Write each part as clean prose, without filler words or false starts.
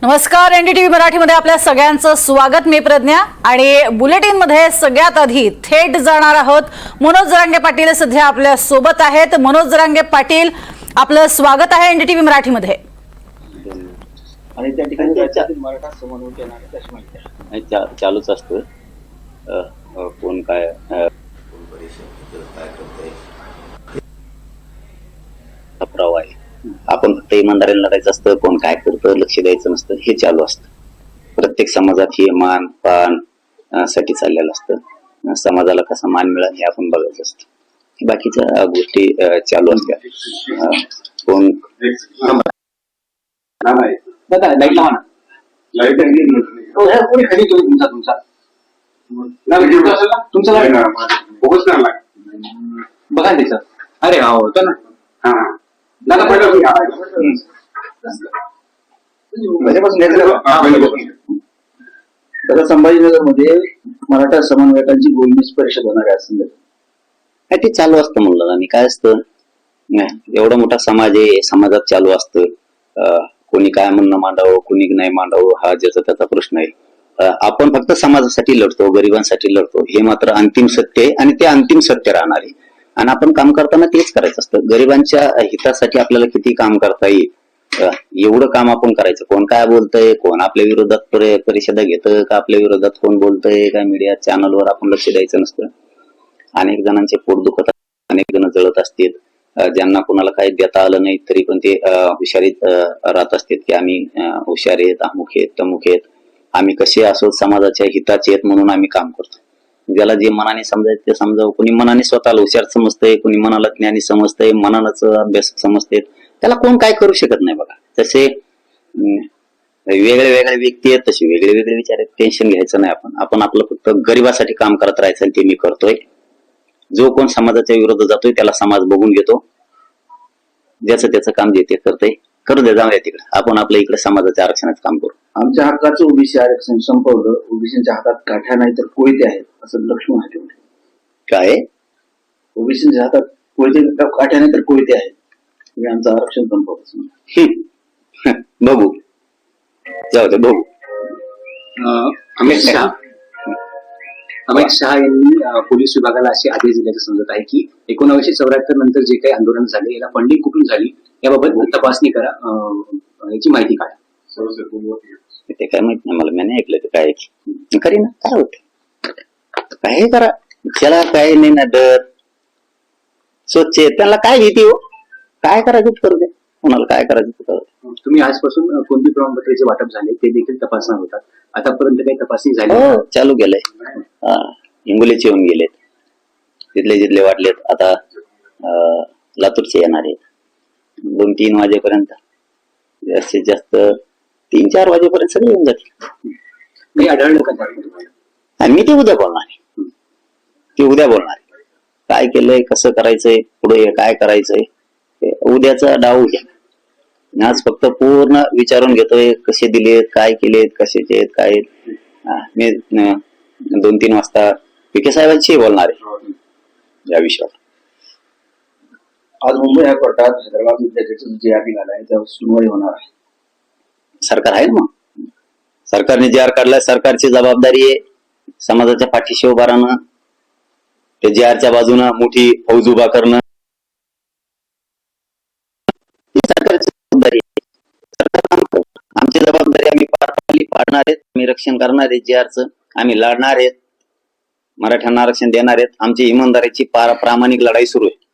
नमस्कार, एनडीटीव्ही मराठीमध्ये आपल्या सगळ्यांचं स्वागत. मी प्रज्ञा आणि बुलेटिनमध्ये सगळ्यात आधी थेट जाणार आहोत. मनोज जरांगे पाटील सध्या आपल्या सोबत आहेत. मनोज जरांगे पाटील, आपलं स्वागत आहे एनडीटीव्ही मराठीमध्ये. आणि त्या ठिकाणी राज्यातील मराठा समन्वय येणार त्याची माहिती आहे चालूच असतं. कोण काय अफराव आहे, आपण फक्त इमानदारीने लढायचं असतं. कोण काय करतं लक्ष द्यायचं नसतं, हे चालू असतं. प्रत्येक समाजात हे मान पान साठी चाललेलं असतं. समाजाला कसा मान मिळेल हे आपण बघायचं असतं. बाकीच्या गोष्टी चालू असतात. कोण बघा त्याच्यात. अरे हा होतं ना. संभाजीनगर मध्ये मराठा समन्वयकांची बोलणीची परिषद होणार आहे असं ते चालू असतं. म्हणलं आणि काय असतं, एवढा मोठा समाज आहे, समाजात चालू असतं. कोणी काय म्हणणं मांडावं, कोणी नाही मांडावं, हा ज्याचा त्याचा प्रश्न आहे. आपण फक्त समाजासाठी लढतो, गरिबांसाठी लढतो, हे मात्र अंतिम सत्य आहे आणि ते अंतिम सत्य राहणार आहे. आणि आपण काम करताना तेच करायचं असतं. गरिबांच्या हितासाठी आपल्याला किती काम करता येईल एवढं काम आपण करायचं. कोण काय बोलतंय, कोण आपल्या विरोधात परिषदा घेतं का, आपल्या विरोधात कोण बोलतंय काय, मीडिया चॅनलवर आपण लक्ष द्यायचं नसतं. अनेक जणांचे पोट दुखत, अनेक जण जळत असतील. ज्यांना कोणाला काही देता आलं नाही तरी पण ते हुशारीत राहत असतात की आम्ही हुशार आहेत, अमुक आहेत, तमुक आहेत, आम्ही कसे असो समाजाच्या हिताचे आहेत म्हणून आम्ही काम करतो. ज्याला जे मनाने समजायचं ते समजावं. कोणी मनाने स्वतःला हुशार समजतंय, कोणी मनाला ज्ञानी समजतंय, मनालाच अभ्यास समजते, त्याला कोण काय करू शकत नाही. बघा, तसे वेगळे वेगळे व्यक्ती आहेत, तसे वेगळे वेगळे विचार आहेत. टेन्शन घ्यायचं नाही. आपण आपलं फक्त गरिबासाठी काम करत राहायचं आणि ते मी करतोय. जो कोण समाजाच्या विरोधात जातोय त्याला समाज बघून घेतो. ज्याचं त्याचं काम जे ते करतंय करू दे, जाऊया तिकडे. आपण आपल्या इकडे समाजाच्या आरक्षणाचं काम करू. आमच्या हक्काचं ओबीसी आरक्षण संपवलं. ओबीसीच्या हातात काठ्या नाही तर कोयते आहेत असं लक्ष्मण हाटे म्हटलं. काय ओबीसीच्या हातात काठ्या नाही तर कोयते आहेत, तुम्ही आमचं आरक्षण संपवलं. बघू, जाऊ दे बघू. अमित शहा यांनी पोलीस विभागाला असे आदेश दिल्याचं समजत आहे की 1974 नंतर जे काही आंदोलन झाले याला फंडिंग कुठून झाली याबाबत तपासणी करा, याची माहिती काढा. ते काय माहित नाही मला, मी नाही ऐकलं ते काय करी ना. काय होत काय करा, त्याला काय नाही ना डर. स्वच्छ त्याला काय भीती हो, काय करायचं करू दे, कोणाला काय करायचं करू दे. तुम्ही आजपासून कोणती प्रमाणपत्राचे वाटप झाले ते देखील तपासणार होतात. आतापर्यंत काही तपासणी झाली? हो, चालू केलंय. हिंगोलीचे येऊन गेलेत, तिथले जिथले वाटलेत. आता लातूरचे येणार आहेत. 2-3 वाजेपर्यंत, जास्तीत जास्त 3-4 वाजेपर्यंत सगळे येऊन जातील. काही आढळलं का? आणि मी ते उद्या बोलणार आहे. काय केलंय, कसं करायचंय, पुढे काय करायचंय, उद्याचा डाव घ्या. आज फक्त पूर्ण विचारून घेतोय, कसे दिलेत, काय केलेत, कशाचे आहेत, काय. मी 2-3 वाजता पीके साहेबांशी बोलणार आहे या विषयावर. आज मुंबई हायकोर्टात हैदराबाद विद्यापीठाचा जे आर निघालाय त्यावर सुनवाई होणार आहे. सरकार आहे ना, मग सरकारने जे आर काढलाय, सरकारची जबाबदारी आहे समाजाच्या पाठीशी उभा राहणं, ते जे आरच्या बाजूनं मोठी फौज उभा करणं, ही सरकारची जबाबदारी आहे. सरकार आमची जबाबदारी आम्ही पाडणार आहेत, आम्ही रक्षण करणार आहेत जे आरचं, आम्ही लढणार आहेत, मराठ्यांना आरक्षण देणार आहेत. आमची इमानदारीची प्रामाणिक लढाई सुरू आहे.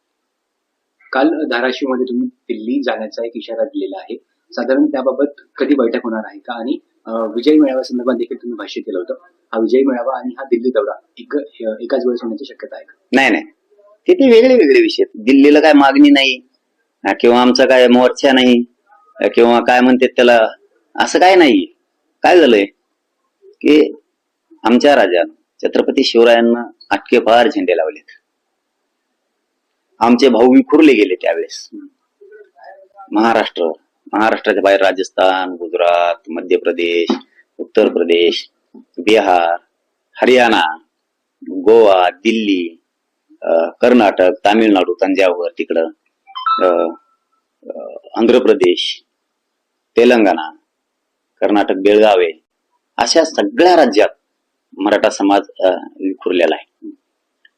काल धाराशिव मध्ये तुम्ही दिल्ली जाण्याचा एक इशारा दिलेला आहे, साधारण त्याबाबत कधी बैठक होणार आहे का? आणि विजय मेळाव्या संदर्भात देखील तुम्ही भाष्य केलं होतं. हा विजय मेळावा आणि हा दिल्ली दौरा एकाच वेळेस होण्याची शक्यता आहे का? नाही, तिथे वेगळे वेगळे विषय. दिल्लीला काय मागणी नाही किंवा आमचा काय मोर्चा नाही किंवा काय म्हणतात त्याला, असं काय नाही. काय झालंय की आमच्या राजा छत्रपती शिवरायांना अटके फार झेंडे लावलेत. आमचे भाऊ विखुरले गेले त्यावेळेस. महाराष्ट्राच्या बाहेर राजस्थान, गुजरात, मध्य प्रदेश, उत्तर प्रदेश, बिहार, हरियाणा, गोवा, दिल्ली, कर्नाटक, तामिळनाडू, तंजावर, तिकडं आंध्र प्रदेश, तेलंगणा, कर्नाटक बेळगाव आहे, अशा सगळ्या राज्यात मराठा समाज विखुरलेला आहे.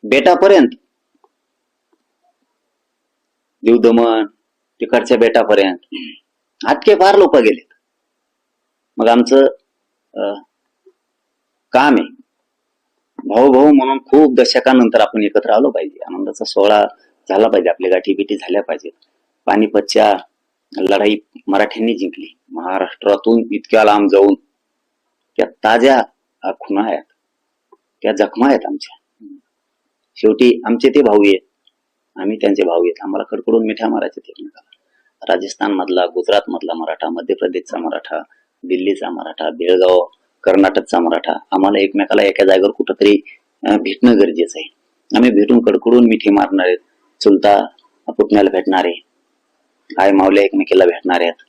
बेटापर्यंत, दीव दमण तिकडच्या बेटापर्यंत आटके फार लोक गेलेत. मग आमचं काम आहे, भाऊ भाऊ म्हणून खूप दशकानंतर आपण एकत्र आलो पाहिजे. आनंदाचा सोहळा झाला पाहिजे, आपल्या गाठीबिटी झाल्या पाहिजेत. पानिपतच्या लढाई मराठ्यांनी जिंकली. महाराष्ट्रातून इतक्या लांब जाऊन त्या ताज्या खुणा आहेत, त्या जखमा आहेत आमच्या. शेवटी आमचे ते भाऊ आहेत, आम्ही त्यांचे भाऊ आहेत. आम्हाला कडकडून मिठ्या मारायच्या एकमेकाला. राजस्थान मधला, गुजरात मधला मराठा, मध्य प्रदेशचा मराठा, दिल्लीचा मराठा, बेळगाव कर्नाटकचा मराठा, आम्हाला एकमेकाला एका जागेवर कुठंतरी भेटणं गरजेचं आहे. आम्ही भेटून कडकडून मिठी मारणार आहेत. चुलता पुतण्याला भेटणार आहे, आई मावल्या एकमेकाला भेटणार आहेत,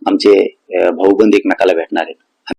आमचे भाऊबंद एकमेकाला भेटणार आहेत.